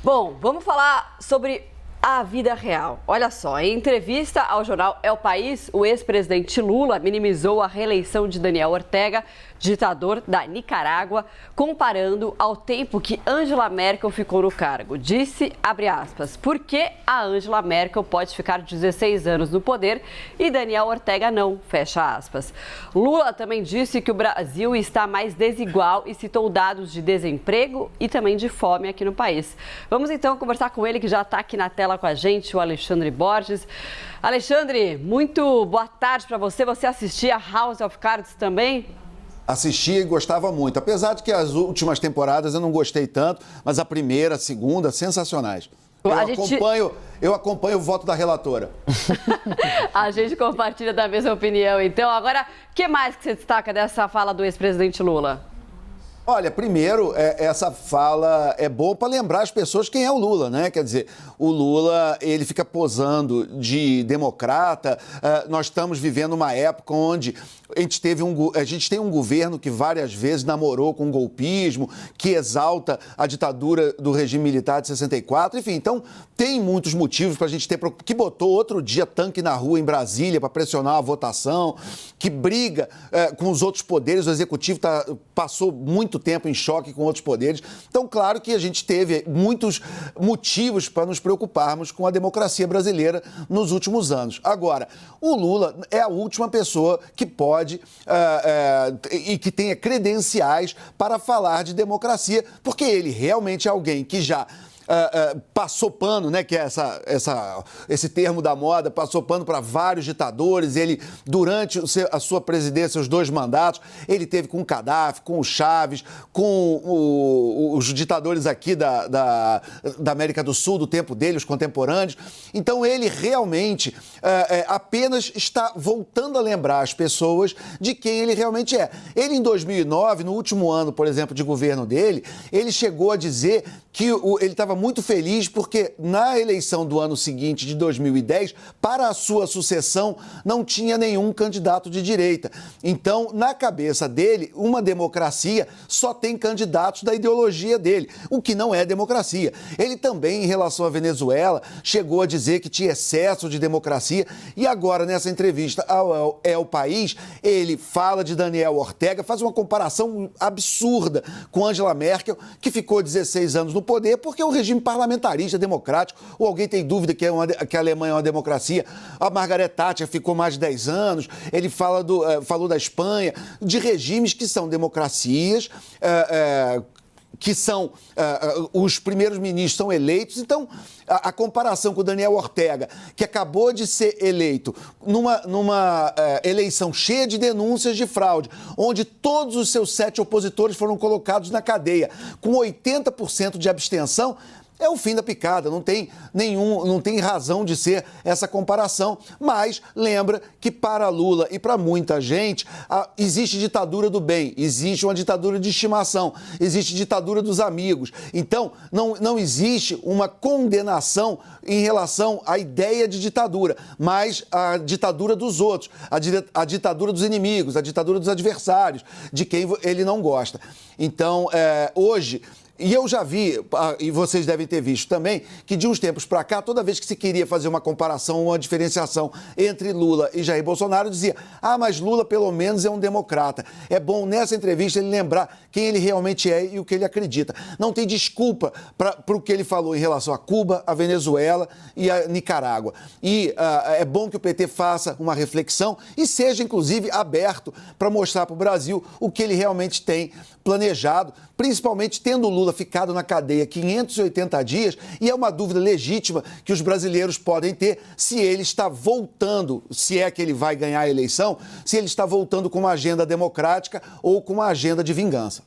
Bom, vamos falar sobre a vida real. Olha só, em entrevista ao jornal El País, o ex-presidente Lula minimizou a reeleição de Daniel Ortega, ditador da Nicarágua, comparando ao tempo que Angela Merkel ficou no cargo. Disse, abre aspas, por que a Angela Merkel pode ficar 16 anos no poder e Daniel Ortega não, fecha aspas. Lula também disse que o Brasil está mais desigual e citou dados de desemprego e também de fome aqui no país. Vamos então conversar com ele, que já está aqui na tela com a gente, o Alexandre Borges. Alexandre, muito boa tarde para você. Você assistia House of Cards também? Assistia e gostava muito. Apesar de que as últimas temporadas eu não gostei tanto, mas a primeira, a segunda, sensacionais. Eu acompanho o voto da relatora. A gente compartilha da mesma opinião, então. Agora, o que mais que você destaca dessa fala do ex-presidente Lula? Olha, primeiro, essa fala é boa para lembrar as pessoas quem é o Lula, né? Quer dizer, o Lula, ele fica posando de democrata. Nós estamos vivendo uma época onde a gente tem um governo que várias vezes namorou com o golpismo, que exalta a ditadura do regime militar de 64. Enfim, então tem muitos motivos para a gente ter... Que botou outro dia tanque na rua em Brasília para pressionar a votação, que briga com os outros poderes. O executivo passou muito tempo em choque com outros poderes. Então, claro que a gente teve muitos motivos para nos preocuparmos com a democracia brasileira nos últimos anos. Agora, o Lula é a última pessoa que pode e que tenha credenciais para falar de democracia, porque ele realmente é alguém que já... passou pano, né, que é esse termo da moda, passou pano para vários ditadores. Ele, durante a sua presidência, os 2 mandatos, ele teve com o Gaddafi, com o Chaves, com os ditadores aqui da América do Sul, do tempo dele, os contemporâneos. Então, ele realmente apenas está voltando a lembrar as pessoas de quem ele realmente é. Ele, em 2009, no último ano, por exemplo, de governo dele, ele chegou a dizer que ele estava muito feliz porque na eleição do ano seguinte, de 2010, para a sua sucessão, não tinha nenhum candidato de direita. Então, na cabeça dele, uma democracia só tem candidatos da ideologia dele, o que não é democracia. Ele também, em relação à Venezuela, chegou a dizer que tinha excesso de democracia e agora, nessa entrevista ao El País, ele fala de Daniel Ortega, faz uma comparação absurda com Angela Merkel, que ficou 16 anos no poder porque é um regime parlamentarista, democrático. Ou alguém tem dúvida que a Alemanha é uma democracia? A Margaret Thatcher ficou mais de 10 anos. Ele falou da Espanha, de regimes que são democracias, que são os primeiros ministros são eleitos. Então, a comparação com o Daniel Ortega, que acabou de ser eleito numa eleição cheia de denúncias de fraude, onde todos os seus 7 opositores foram colocados na cadeia, com 80% de abstenção, é o fim da picada, não tem razão de ser essa comparação, mas lembra que para Lula e para muita gente existe ditadura do bem, existe uma ditadura de estimação, existe ditadura dos amigos. Então, não existe uma condenação em relação à ideia de ditadura, mas a ditadura dos outros, a ditadura dos inimigos, a ditadura dos adversários, de quem ele não gosta. Então, hoje... E eu já vi, e vocês devem ter visto também, que de uns tempos para cá, toda vez que se queria fazer uma comparação, uma diferenciação entre Lula e Jair Bolsonaro, dizia, mas Lula pelo menos é um democrata. É bom nessa entrevista ele lembrar quem ele realmente é e o que ele acredita. Não tem desculpa para o que ele falou em relação a Cuba, a Venezuela e a Nicarágua. E é bom que o PT faça uma reflexão e seja, inclusive, aberto para mostrar para o Brasil o que ele realmente tem planejado, principalmente tendo o Lula ficado na cadeia 580 dias, e é uma dúvida legítima que os brasileiros podem ter se ele está voltando, se é que ele vai ganhar a eleição, se ele está voltando com uma agenda democrática ou com uma agenda de vingança.